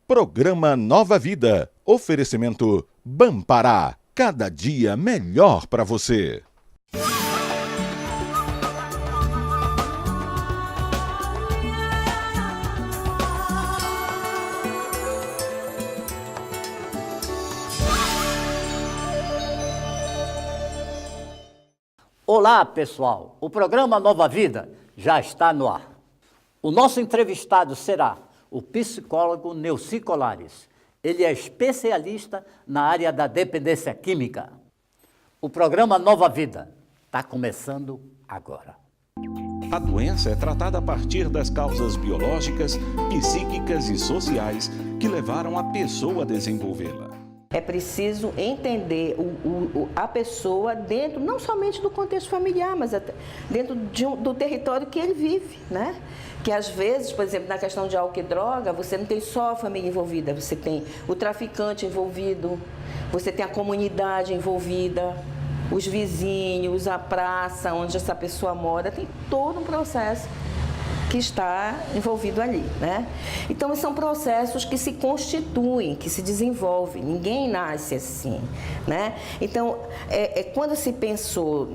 Programa Nova Vida. Oferecimento Bampará. Cada dia melhor para você. Olá, pessoal. O programa Nova Vida já está no ar. O nosso entrevistado será o psicólogo Neuci Colares. Ele é especialista na área da dependência química. O programa Nova Vida está começando agora. A doença é tratada a partir das causas biológicas, psíquicas e sociais que levaram a pessoa a desenvolvê-la. É preciso entender a pessoa dentro, não somente do contexto familiar, mas até dentro do território que ele vive, né? Que às vezes, por exemplo, na questão de álcool e droga, você não tem só a família envolvida, você tem o traficante envolvido, você tem a comunidade envolvida, os vizinhos, a praça onde essa pessoa mora, tem todo um processo que está envolvido ali, né? Então, são processos que se constituem, que se desenvolvem, ninguém nasce assim, né? Então, quando se pensou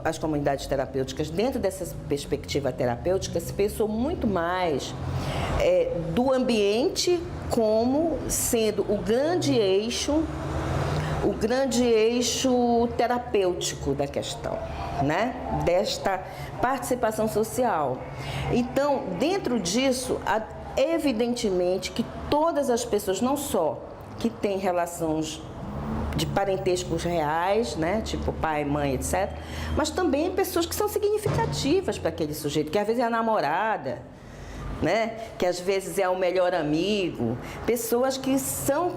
as comunidades terapêuticas, dentro dessa perspectiva terapêutica, se pensou muito mais do ambiente como sendo o grande eixo terapêutico da questão, né? Desta participação social. Então, dentro disso, evidentemente que todas as pessoas, não só que têm relações de parentescos reais, né? Tipo pai, mãe, etc., mas também pessoas que são significativas para aquele sujeito, que às vezes é a namorada, né? Que às vezes é o melhor amigo, pessoas que são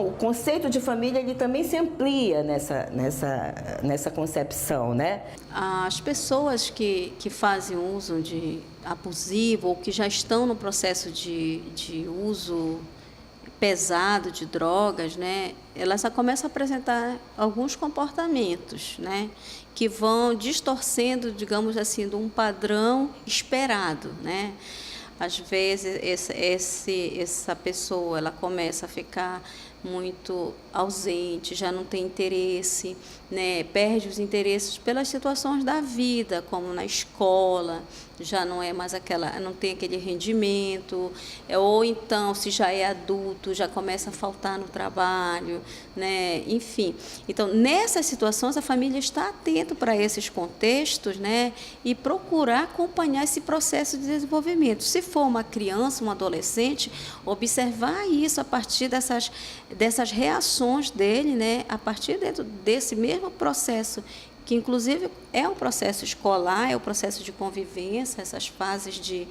o conceito de família, ele também se amplia nessa concepção, né? As pessoas que fazem uso de abusivo ou que já estão no processo de uso pesado de drogas, né? Elas já começam a apresentar alguns comportamentos, né? Que vão distorcendo, digamos assim, de um padrão esperado, né? Às vezes, essa pessoa ela começa a ficar muito ausente, já não tem interesse, né? Perde os interesses pelas situações da vida, como na escola, já não é mais não tem aquele rendimento, ou então, se já é adulto, já começa a faltar no trabalho, né? Enfim. Então, nessas situações, a família está atenta para esses contextos, né? E procurar acompanhar esse processo de desenvolvimento. Se for uma criança, um adolescente, observar isso a partir dessas reações dele, né? A partir desse mesmo processo, que inclusive é um processo escolar, é o processo de convivência, essas fases de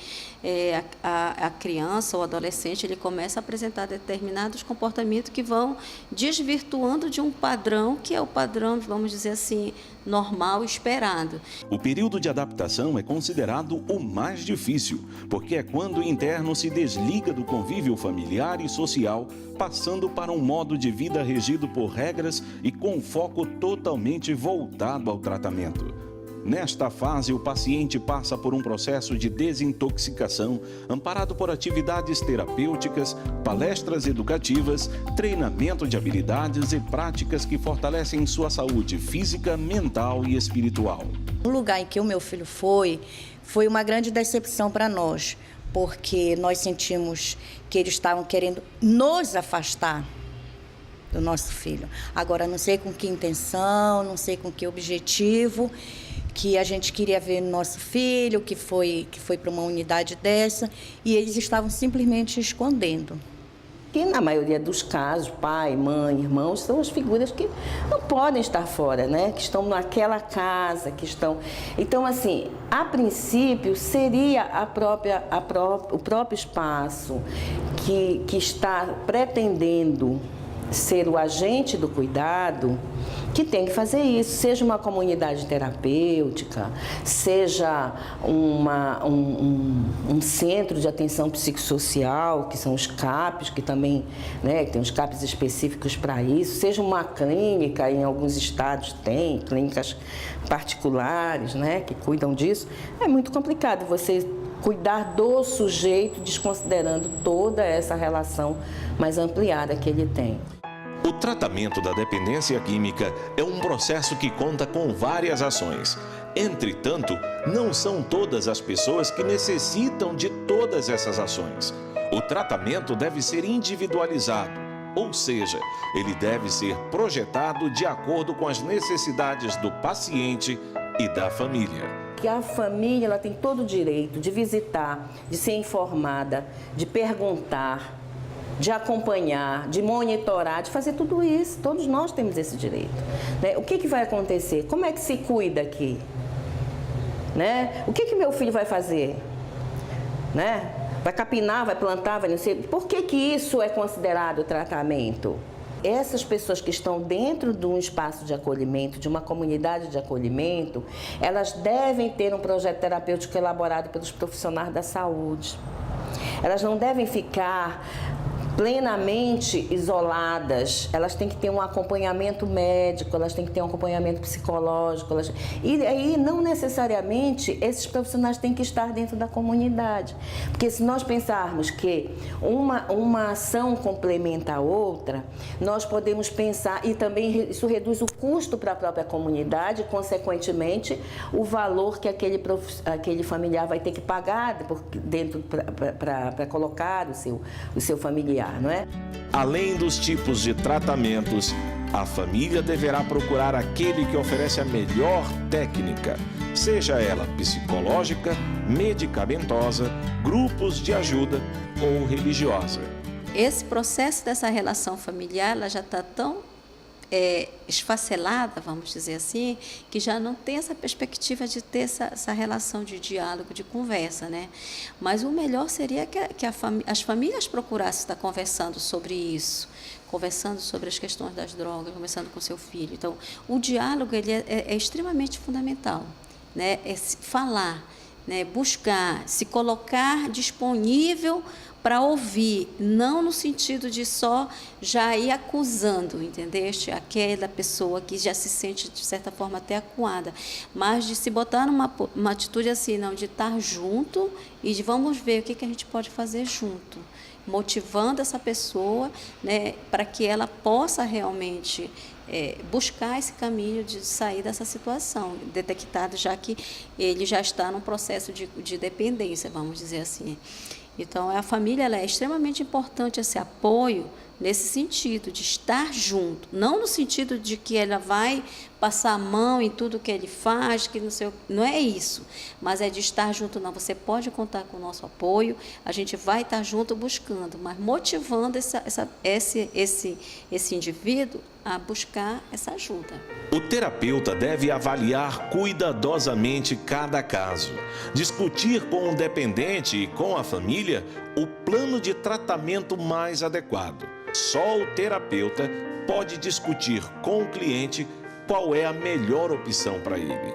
a criança ou adolescente, ele começa a apresentar determinados comportamentos que vão desvirtuando de um padrão, que é o padrão, vamos dizer assim, normal, esperado. O período de adaptação é considerado o mais difícil, porque é quando o interno se desliga do convívio familiar e social, passando para um modo de vida regido por regras e com foco totalmente voltado ao tratamento. Nesta fase, o paciente passa por um processo de desintoxicação, amparado por atividades terapêuticas, palestras educativas, treinamento de habilidades e práticas que fortalecem sua saúde física, mental e espiritual. O lugar em que o meu filho foi uma grande decepção para nós, porque nós sentimos que eles estavam querendo nos afastar do nosso filho. Agora, não sei com que intenção, não sei com que objetivo, que a gente queria ver nosso filho, que foi para uma unidade dessa, e eles estavam simplesmente escondendo. Que na maioria dos casos, pai, mãe, irmãos, são as figuras que não podem estar fora, né? Que estão naquela casa, que estão... Então, assim, a princípio, seria o próprio espaço que está pretendendo ser o agente do cuidado, que tem que fazer isso, seja uma comunidade terapêutica, seja um centro de atenção psicossocial, que são os CAPs, que também, né, tem os CAPs específicos para isso, seja uma clínica, em alguns estados tem clínicas particulares, né, que cuidam disso. É muito complicado você cuidar do sujeito, desconsiderando toda essa relação mais ampliada que ele tem. O tratamento da dependência química é um processo que conta com várias ações. Entretanto, não são todas as pessoas que necessitam de todas essas ações. O tratamento deve ser individualizado, ou seja, ele deve ser projetado de acordo com as necessidades do paciente e da família. Que a família ela tem todo o direito de visitar, de ser informada, de perguntar, de acompanhar, de monitorar, de fazer tudo isso. Todos nós temos esse direito, né? O que vai acontecer? Como é que se cuida aqui? Né? O que meu filho vai fazer? Né? Vai capinar, vai plantar, vai não sei. Por que isso é considerado tratamento? Essas pessoas que estão dentro de um espaço de acolhimento, de uma comunidade de acolhimento, elas devem ter um projeto terapêutico elaborado pelos profissionais da saúde. Elas não devem ficar plenamente isoladas, elas têm que ter um acompanhamento médico, elas têm que ter um acompanhamento psicológico. E aí, não necessariamente, esses profissionais têm que estar dentro da comunidade. Porque se nós pensarmos que uma ação complementa a outra, nós podemos pensar, e também isso reduz o custo para a própria comunidade, consequentemente, o valor que aquele familiar vai ter que pagar dentro para colocar o seu familiar. Não é? Além dos tipos de tratamentos, a família deverá procurar aquele que oferece a melhor técnica, seja ela psicológica, medicamentosa, grupos de ajuda ou religiosa. Esse processo dessa relação familiar, ela já está tão esfacelada, vamos dizer assim, que já não tem essa perspectiva de ter essa relação de diálogo, de conversa, né? Mas o melhor seria que as famílias procurassem estar conversando sobre isso, conversando sobre as questões das drogas, conversando com seu filho. Então, o diálogo ele é extremamente fundamental, né? É falar, né? Buscar, se colocar disponível para ouvir, não no sentido de só já ir acusando, entendeste? Aquela pessoa que já se sente, de certa forma, até acuada, mas de se botar numa atitude assim, não, de estar junto e de vamos ver o que a gente pode fazer junto, motivando essa pessoa, né, para que ela possa realmente buscar esse caminho de sair dessa situação, detectado já que ele já está num processo de dependência, vamos dizer assim. Então, a família ela é extremamente importante, esse apoio, nesse sentido, de estar junto. Não no sentido de que ela vai passar a mão em tudo que ele faz, que não é isso. Mas é de estar junto, não. Você pode contar com o nosso apoio, a gente vai estar junto buscando, mas motivando esse indivíduo a buscar essa ajuda. O terapeuta deve avaliar cuidadosamente cada caso, discutir com o dependente e com a família o plano de tratamento mais adequado. Só o terapeuta pode discutir com o cliente qual é a melhor opção para ele.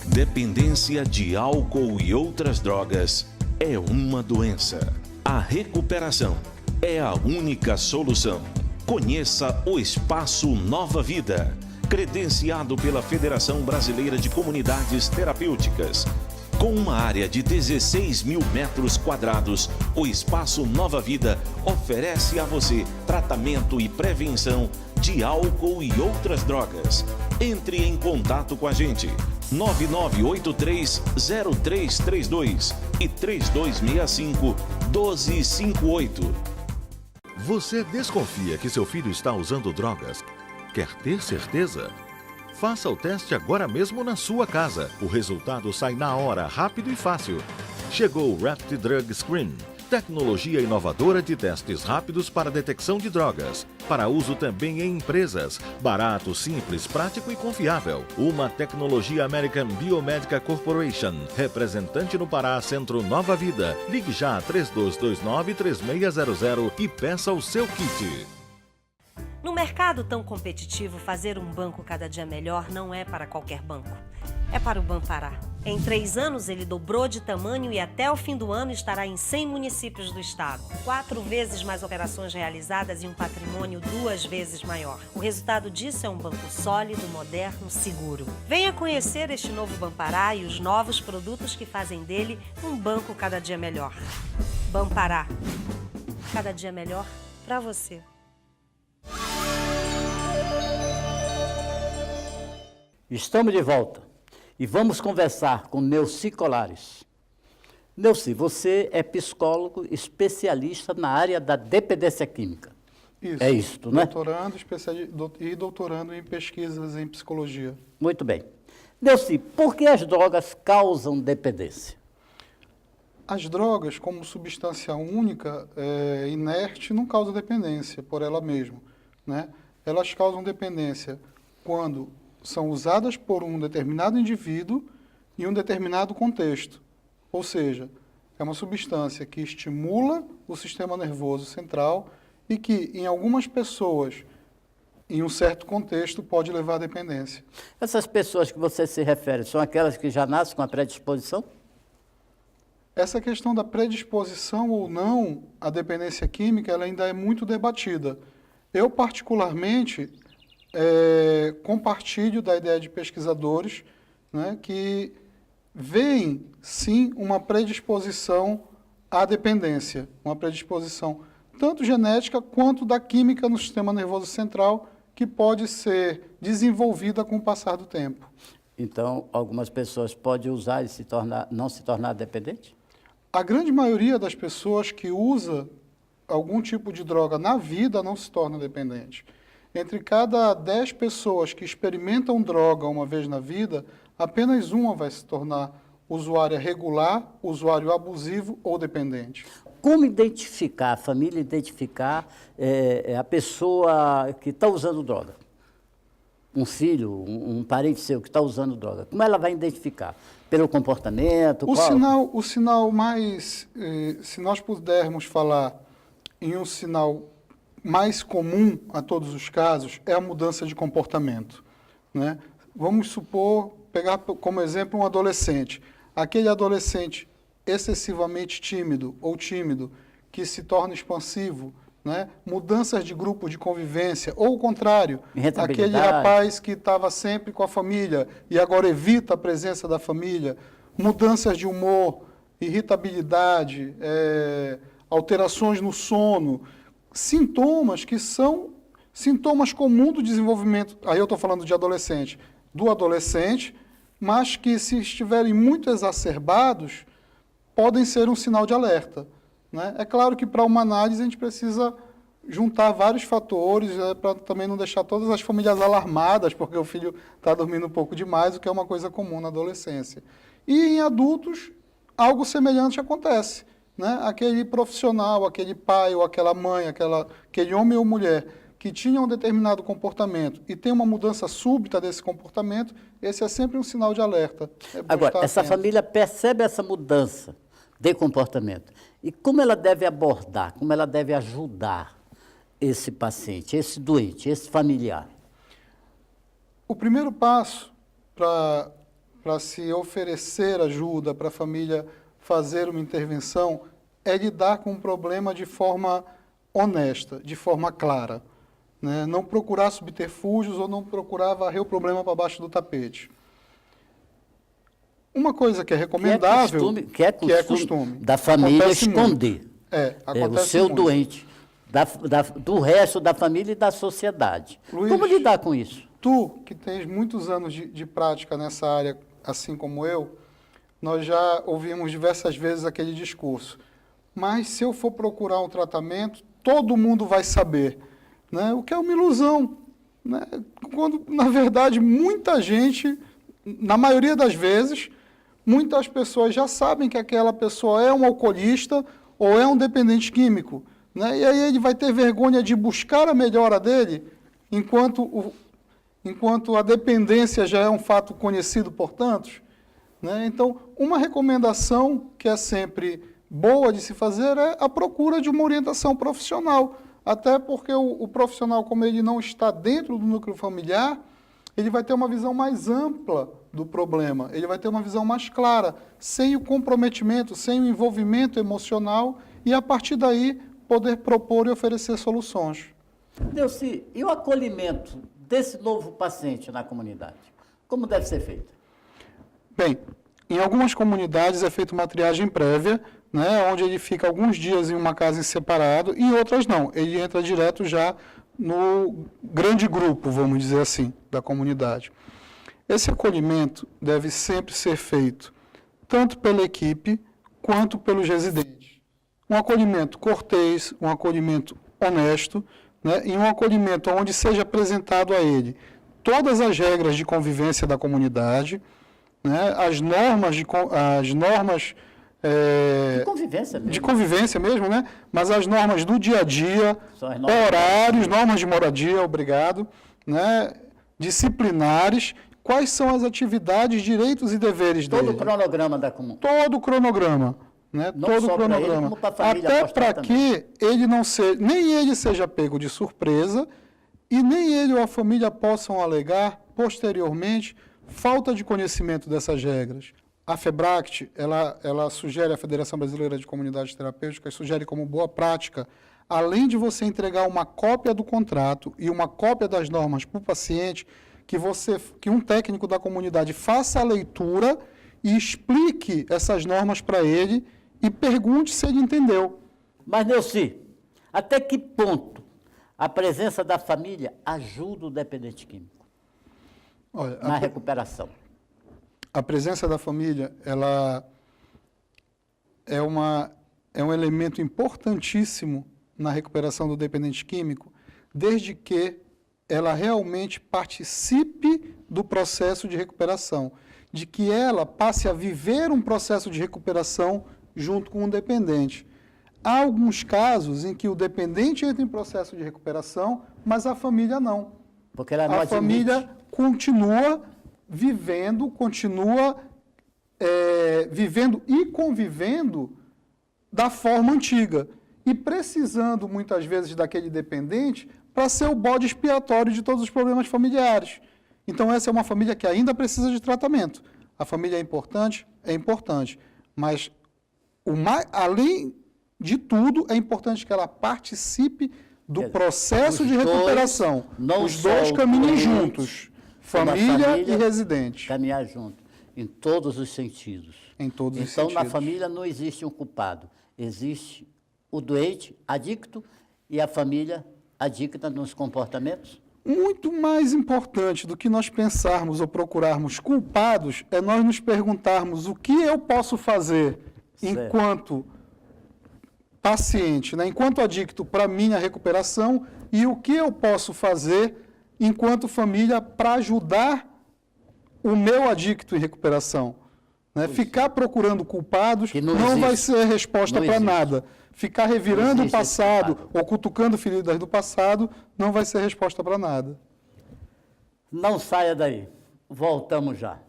Dependência de álcool e outras drogas é uma doença. A recuperação é a única solução. Conheça o Espaço Nova Vida, credenciado pela Federação Brasileira de Comunidades Terapêuticas. Com uma área de 16 mil metros quadrados, o Espaço Nova Vida oferece a você tratamento e prevenção de álcool e outras drogas. Entre em contato com a gente. 9983-0332 e 3265-1258. Você desconfia que seu filho está usando drogas? Quer ter certeza? Faça o teste agora mesmo na sua casa. O resultado sai na hora, rápido e fácil. Chegou o Rapid Drug Screen, tecnologia inovadora de testes rápidos para detecção de drogas. Para uso também em empresas. Barato, simples, prático e confiável. Uma tecnologia American Biomedical Corporation. Representante no Pará, Centro Nova Vida. Ligue já a 3229-3600 e peça o seu kit. No mercado tão competitivo, fazer um banco cada dia melhor não é para qualquer banco. É para o Banpará. Em 3 anos, ele dobrou de tamanho e até o fim do ano estará em 100 municípios do estado. 4 vezes mais operações realizadas e um patrimônio 2 vezes maior. O resultado disso é um banco sólido, moderno, seguro. Venha conhecer este novo Banpará e os novos produtos que fazem dele um banco cada dia melhor. Banpará. Cada dia melhor para você. Estamos de volta e vamos conversar com Neuci Colares. Neuci, você é psicólogo especialista na área da dependência química. Isso. É isto, né? Doutorando e doutorando em pesquisas em psicologia. Muito bem. Neuci, por que as drogas causam dependência? As drogas, como substância única, inerte, não causam dependência por ela mesma, né? Elas causam dependência quando são usadas por um determinado indivíduo em um determinado contexto. Ou seja, é uma substância que estimula o sistema nervoso central e que, em algumas pessoas, em um certo contexto, pode levar à dependência. Essas pessoas que você se refere são aquelas que já nascem com a predisposição? Essa questão da predisposição ou não à dependência química, ela ainda é muito debatida. Eu, particularmente, compartilho da ideia de pesquisadores, né, que veem, sim, uma predisposição à dependência, uma predisposição tanto genética quanto da química no sistema nervoso central, que pode ser desenvolvida com o passar do tempo. Então, algumas pessoas podem usar e não se tornar dependente? A grande maioria das pessoas que usa algum tipo de droga na vida não se torna dependente. Entre cada 10 pessoas que experimentam droga uma vez na vida, apenas uma vai se tornar usuária regular, usuário abusivo ou dependente. Como identificar, a família identificar a pessoa que está usando droga? Um filho, um parente seu que está usando droga. Como ela vai identificar? Pelo comportamento? O sinal mais, se nós pudermos falar em um sinal mais comum a todos os casos, é a mudança de comportamento, né? Vamos supor, pegar como exemplo um adolescente. Aquele adolescente excessivamente tímido ou tímido que se torna expansivo, né? Mudanças de grupo de convivência, ou o contrário, aquele rapaz que estava sempre com a família e agora evita a presença da família, mudanças de humor, irritabilidade, alterações no sono, sintomas que são sintomas comuns do desenvolvimento, aí eu estou falando de adolescente, do adolescente, mas que se estiverem muito exacerbados, podem ser um sinal de alerta, né? É claro que para uma análise a gente precisa juntar vários fatores, para também não deixar todas as famílias alarmadas, porque o filho está dormindo um pouco demais, o que é uma coisa comum na adolescência. E em adultos, algo semelhante acontece, né? Aquele profissional, aquele pai ou aquela mãe, aquele homem ou mulher que tinha um determinado comportamento e tem uma mudança súbita desse comportamento, esse é sempre um sinal de alerta. Agora, essa família percebe essa mudança de comportamento. E como ela deve abordar, como ela deve ajudar esse paciente, esse doente, esse familiar? O primeiro passo para se oferecer ajuda, para a família fazer uma intervenção, é lidar com o problema de forma honesta, de forma clara, né? Não procurar subterfúgios ou não procurar varrer o problema para baixo do tapete. Uma coisa que é recomendável, que é costume da família esconder o seu muito. Doente do resto da família e da sociedade. Luiz, como lidar com isso? Tu, que tens muitos anos de prática nessa área, assim como eu, nós já ouvimos diversas vezes aquele discurso. Mas se eu for procurar um tratamento, todo mundo vai saber, né? O que é uma ilusão, né? Quando, na verdade, muita gente, na maioria das vezes, muitas pessoas já sabem que aquela pessoa é um alcoolista ou é um dependente químico, né? E aí ele vai ter vergonha de buscar a melhora dele, enquanto a dependência já é um fato conhecido por tantos, né? Então, uma recomendação que é sempre boa de se fazer é a procura de uma orientação profissional. Até porque o profissional, como ele não está dentro do núcleo familiar, ele vai ter uma visão mais ampla do problema, ele vai ter uma visão mais clara, sem o comprometimento, sem o envolvimento emocional e, a partir daí, poder propor e oferecer soluções. Neuci, e o acolhimento desse novo paciente na comunidade? Como deve ser feito? Bem, em algumas comunidades é feita uma triagem prévia, né, onde ele fica alguns dias em uma casa em separado, e em outras não. Ele entra direto já no grande grupo, vamos dizer assim, da comunidade. Esse acolhimento deve sempre ser feito tanto pela equipe quanto pelos residentes. Um acolhimento cortês, um acolhimento honesto, né, e um acolhimento onde seja apresentado a ele todas as regras de convivência da comunidade, né, as normas de convivência mesmo. De convivência mesmo, né? Mas as normas do dia a dia, horários, normas de moradia, obrigado, né? Disciplinares, quais são as atividades, direitos e deveres dele. Todo o cronograma da comunidade. Todo o cronograma, né? Não todo só o cronograma. Ele, como pra família até para que ele não seja, nem ele seja pego de surpresa e nem ele ou a família possam alegar posteriormente falta de conhecimento dessas regras. A FEBRACT, ela sugere, a Federação Brasileira de Comunidades Terapêuticas, sugere como boa prática, além de você entregar uma cópia do contrato e uma cópia das normas para o paciente, que um técnico da comunidade faça a leitura e explique essas normas para ele e pergunte se ele entendeu. Mas, Neuci, até que ponto a presença da família ajuda o dependente químico na recuperação? A presença da família, ela é um elemento importantíssimo na recuperação do dependente químico, desde que ela realmente participe do processo de recuperação, de que ela passe a viver um processo de recuperação junto com o dependente. Há alguns casos em que o dependente entra em processo de recuperação, mas a família não. Porque ela não a família continua vivendo, vivendo e convivendo da forma antiga e precisando, muitas vezes, daquele dependente para ser o bode expiatório de todos os problemas familiares. Então, essa é uma família que ainda precisa de tratamento. A família é importante, mas além de tudo, é importante que ela participe do processo de recuperação. Os dois caminhem juntos. Família e residente. Caminhar junto, em todos os sentidos. Em todos os sentidos. Então, na família não existe um culpado. Existe o doente, adicto, e a família adicta nos comportamentos? Muito mais importante do que nós pensarmos ou procurarmos culpados é nós nos perguntarmos o que eu posso fazer enquanto paciente, né, enquanto adicto para minha recuperação e o que eu posso fazer enquanto família, para ajudar o meu adicto em recuperação. Né? Ficar procurando culpados não vai ser resposta para nada. Ficar revirando o passado ou cutucando feridas do passado não vai ser resposta para nada. Não saia daí. Voltamos já.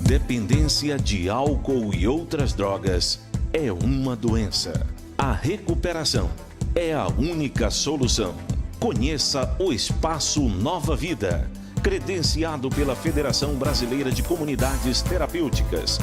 Dependência de álcool e outras drogas é uma doença. A recuperação é a única solução. Conheça o Espaço Nova Vida, credenciado pela Federação Brasileira de Comunidades Terapêuticas.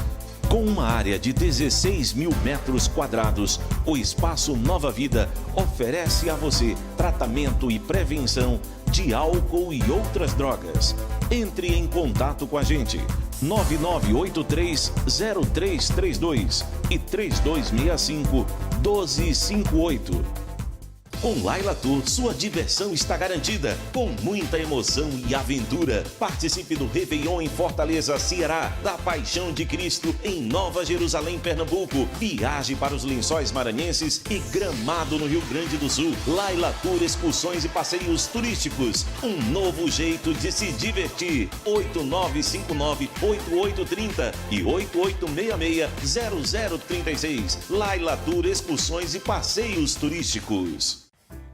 Com uma área de 16.000 metros quadrados, o Espaço Nova Vida oferece a você tratamento e prevenção de álcool e outras drogas. Entre em contato com a gente. 9983-0332 e 3265-1258. Com Laila Tour, sua diversão está garantida, com muita emoção e aventura. Participe do Réveillon em Fortaleza, Ceará, da Paixão de Cristo em Nova Jerusalém, Pernambuco. Viaje para os Lençóis Maranhenses e Gramado, no Rio Grande do Sul. Laila Tour, excursões e passeios turísticos. Um novo jeito de se divertir. 8959-8830 e 8866-0036. Laila Tour, excursões e passeios turísticos.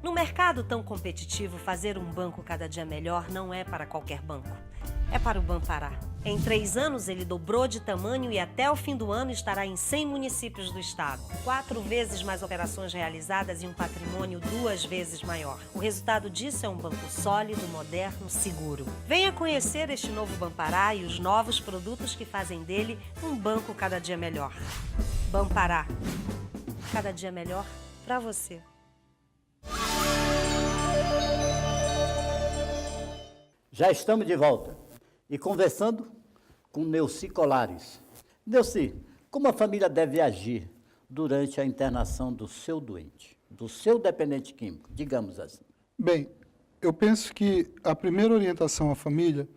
No mercado tão competitivo, fazer um banco cada dia melhor não é para qualquer banco. é para o Bampará. Em 3 anos, ele dobrou de tamanho e até o fim do ano estará em 100 municípios do estado. 4 vezes mais operações realizadas e um patrimônio 2 vezes maior. O resultado disso é um banco sólido, moderno, seguro. Venha conhecer este novo Bampará e os novos produtos que fazem dele um banco cada dia melhor. Bampará, cada dia melhor para você. Já estamos de volta e conversando com Neuci Colares. Neuci, como a família deve agir durante a internação do seu doente, do seu dependente químico, digamos assim? Bem, eu penso que a primeira orientação à família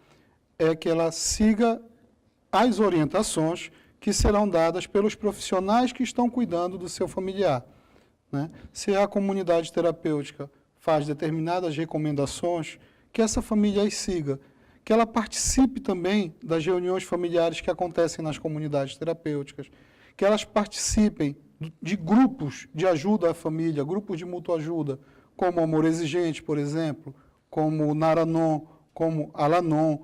é que ela siga as orientações que serão dadas pelos profissionais que estão cuidando do seu familiar, né? Se a comunidade terapêutica faz determinadas recomendações, que essa família as siga, que ela participe também das reuniões familiares que acontecem nas comunidades terapêuticas, que elas participem de grupos de ajuda à família, grupos de mútua ajuda, como Amor Exigente, por exemplo, como Naranon, como Alanon,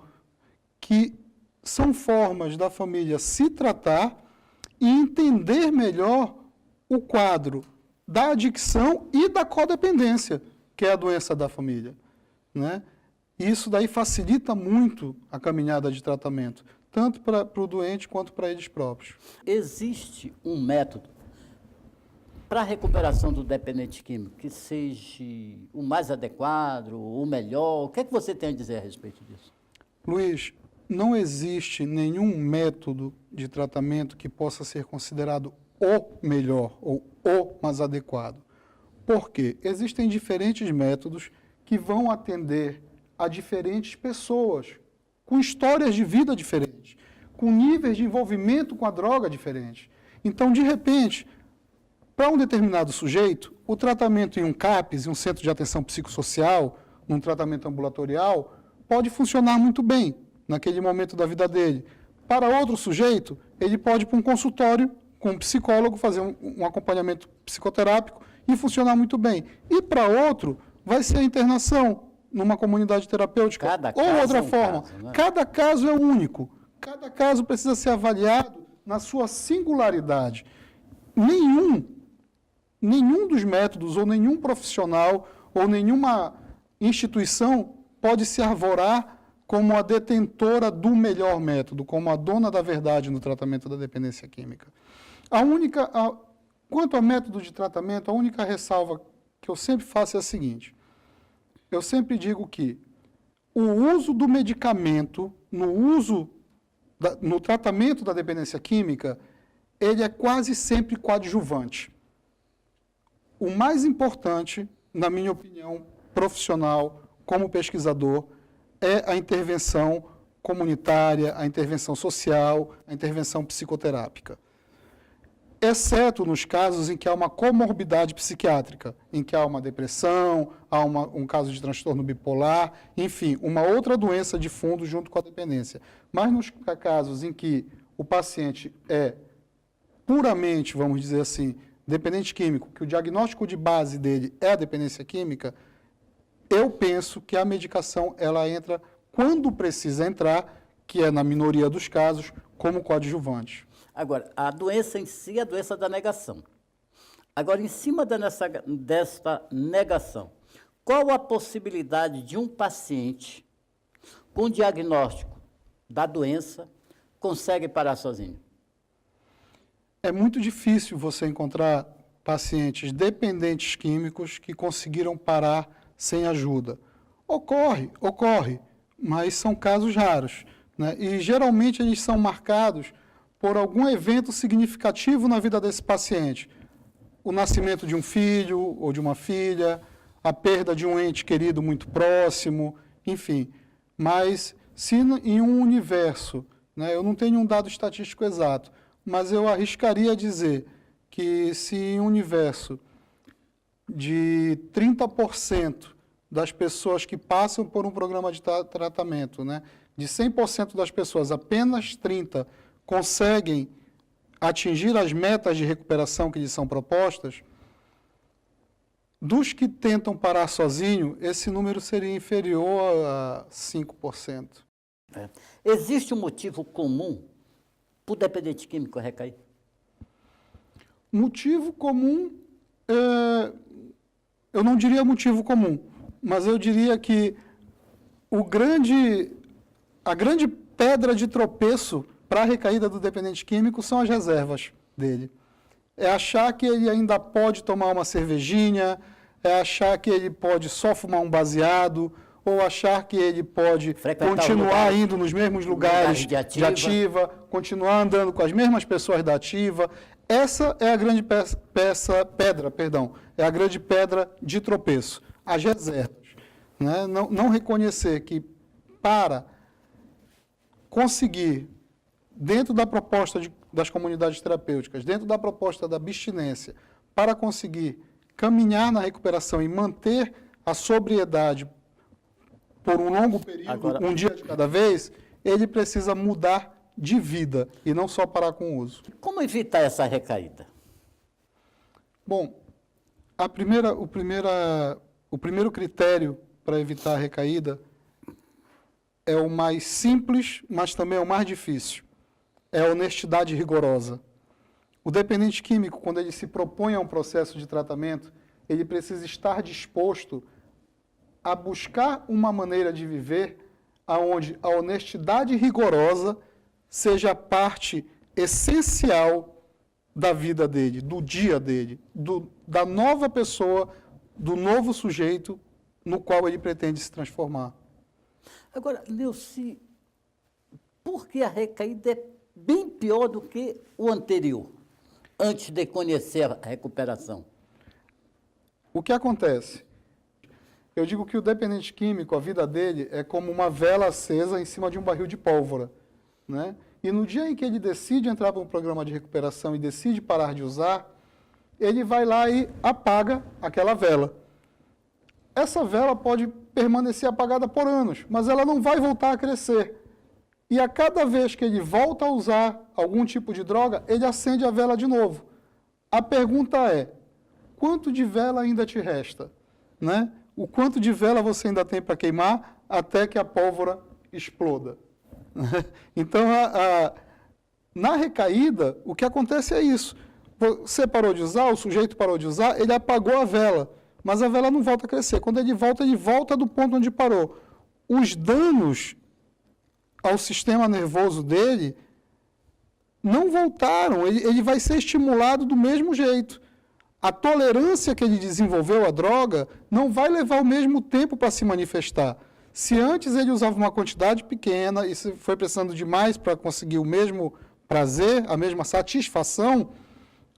que são formas da família se tratar e entender melhor o quadro da adicção e da codependência, que é a doença da família, né? E isso daí facilita muito a caminhada de tratamento, tanto para o doente quanto para eles próprios. Existe um método para a recuperação do dependente químico que seja o mais adequado, o melhor? O que é que você tem a dizer a respeito disso? Luiz, não existe nenhum método de tratamento que possa ser considerado o melhor ou o mais adequado. Por quê? Existem diferentes métodos que vão atender a diferentes pessoas, com histórias de vida diferentes, com níveis de envolvimento com a droga diferentes. Então, de repente, para um determinado sujeito, o tratamento em um CAPS, em um centro de atenção psicossocial, num tratamento ambulatorial, pode funcionar muito bem naquele momento da vida dele. Para outro sujeito, ele pode ir para um consultório com um psicólogo, fazer um acompanhamento psicoterápico e funcionar muito bem. E para outro, vai ser a internação numa comunidade terapêutica ou outra forma. Caso, né? Cada caso é único. Cada caso precisa ser avaliado na sua singularidade. Nenhum dos métodos, ou nenhum profissional, ou nenhuma instituição pode se arvorar como a detentora do melhor método, como a dona da verdade no tratamento da dependência química. Quanto ao método de tratamento, a única ressalva que eu sempre faço é a seguinte: eu sempre digo que o uso do medicamento, no tratamento da dependência química, ele é quase sempre coadjuvante. O mais importante, na minha opinião profissional, como pesquisador, é a intervenção comunitária, a intervenção social, a intervenção psicoterápica. Exceto nos casos em que há uma comorbidade psiquiátrica, em que há uma depressão, há um caso de transtorno bipolar, enfim, uma outra doença de fundo junto com a dependência. Mas nos casos em que o paciente é puramente, vamos dizer assim, dependente químico, que o diagnóstico de base dele é a dependência química, eu penso que a medicação ela entra quando precisa entrar, que é na minoria dos casos, como coadjuvante. Agora, a doença em si é a doença da negação. Agora, em cima desta negação, qual a possibilidade de um paciente com diagnóstico da doença consegue parar sozinho? É muito difícil você encontrar pacientes dependentes químicos que conseguiram parar sem ajuda. Ocorre, mas são casos raros, né? E geralmente eles são marcados por algum evento significativo na vida desse paciente. O nascimento de um filho ou de uma filha, a perda de um ente querido muito próximo, enfim. Mas se em um universo, né, eu não tenho um dado estatístico exato, mas eu arriscaria dizer que se em um universo de 30% das pessoas que passam por um programa de tratamento, né, de 100% das pessoas, apenas 30% conseguem atingir as metas de recuperação que lhes são propostas, dos que tentam parar sozinho, esse número seria inferior a 5%. Existe um motivo comum para o dependente químico recair? Motivo comum, eu não diria motivo comum, mas eu diria que a grande pedra de tropeço para a recaída do dependente químico são as reservas dele. É achar que ele ainda pode tomar uma cervejinha, é achar que ele pode só fumar um baseado, ou achar que ele pode continuar indo nos mesmos lugares de ativa, continuar andando com as mesmas pessoas da ativa. Essa é a grande é a grande pedra de tropeço, as reservas. Né? Não reconhecer que para conseguir, dentro da proposta das comunidades terapêuticas, dentro da proposta da abstinência, para conseguir caminhar na recuperação e manter a sobriedade por um longo período, um dia de cada vez, ele precisa mudar de vida e não só parar com o uso. Como evitar essa recaída? Bom, o primeiro critério para evitar a recaída é o mais simples, mas também é o mais difícil. É a honestidade rigorosa. O dependente químico, quando ele se propõe a um processo de tratamento, ele precisa estar disposto a buscar uma maneira de viver onde a honestidade rigorosa seja parte essencial da vida dele, do dia dele, da nova pessoa, do novo sujeito no qual ele pretende se transformar. Agora, Neuci, por que a recaída é bem pior do que o anterior, antes de conhecer a recuperação? O que acontece? Eu digo que o dependente químico, a vida dele é como uma vela acesa em cima de um barril de pólvora, né? E no dia em que ele decide entrar para um programa de recuperação e decide parar de usar, ele vai lá e apaga aquela vela. Essa vela pode permanecer apagada por anos, mas ela não vai voltar a crescer. E a cada vez que ele volta a usar algum tipo de droga, ele acende a vela de novo. A pergunta é, quanto de vela ainda te resta? Né? O quanto de vela você ainda tem para queimar até que a pólvora exploda? Então, na recaída, o que acontece é isso. Você parou de usar, o sujeito parou de usar, ele apagou a vela, mas a vela não volta a crescer. Quando ele volta do ponto onde parou. Os danos ao sistema nervoso dele não voltaram, ele vai ser estimulado do mesmo jeito. A tolerância que ele desenvolveu à droga não vai levar o mesmo tempo para se manifestar. Se antes ele usava uma quantidade pequena e se foi precisando demais para conseguir o mesmo prazer, a mesma satisfação,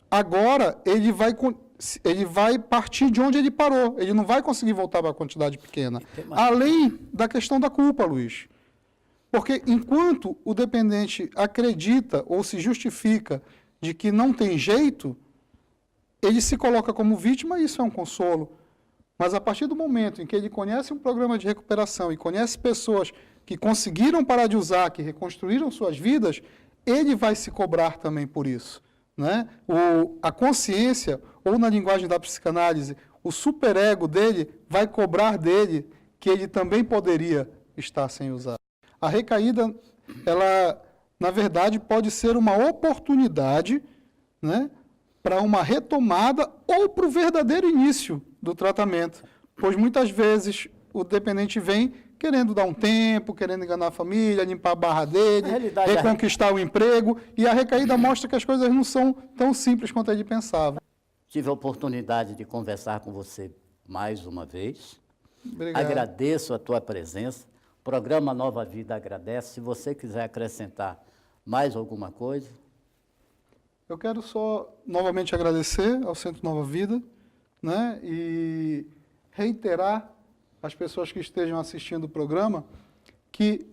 agora ele vai partir de onde ele parou. Ele não vai conseguir voltar para a quantidade pequena. Além da questão da culpa, Luiz. Porque enquanto o dependente acredita ou se justifica de que não tem jeito, ele se coloca como vítima e isso é um consolo. Mas a partir do momento em que ele conhece um programa de recuperação e conhece pessoas que conseguiram parar de usar, que reconstruíram suas vidas, ele vai se cobrar também por isso. Né? A consciência, ou na linguagem da psicanálise, o superego dele vai cobrar dele que ele também poderia estar sem usar. A recaída, ela, na verdade, pode ser uma oportunidade, né, para uma retomada ou para o verdadeiro início do tratamento, pois muitas vezes o dependente vem querendo dar um tempo, querendo enganar a família, limpar a barra dele, reconquistar o emprego, e a recaída mostra que as coisas não são tão simples quanto ele pensava. Tive a oportunidade de conversar com você mais uma vez. Obrigado. Agradeço a tua presença. O programa Nova Vida agradece. Se você quiser acrescentar mais alguma coisa. Eu quero só novamente agradecer ao Centro Nova Vida, né, e reiterar às pessoas que estejam assistindo o programa que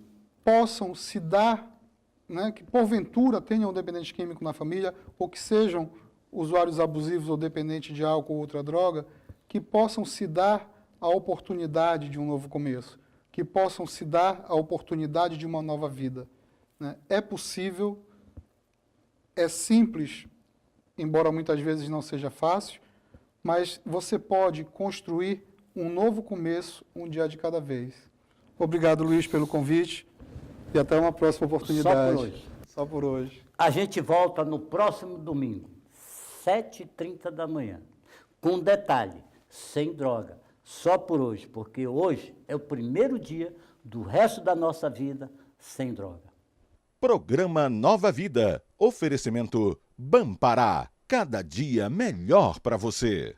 possam se dar, né, que porventura tenham um dependente químico na família ou que sejam usuários abusivos ou dependentes de álcool ou outra droga, que possam se dar a oportunidade de um novo começo, que possam se dar a oportunidade de uma nova vida. Né? É possível, é simples, embora muitas vezes não seja fácil, mas você pode construir um novo começo, um dia de cada vez. Obrigado, Luiz, pelo convite. E até uma próxima oportunidade. Só por hoje. Só por hoje. A gente volta no próximo domingo, 7h30 da manhã. Com detalhe, sem droga. Só por hoje, porque hoje é o primeiro dia do resto da nossa vida sem droga. Programa Nova Vida. Oferecimento Bampará. Cada dia melhor para você.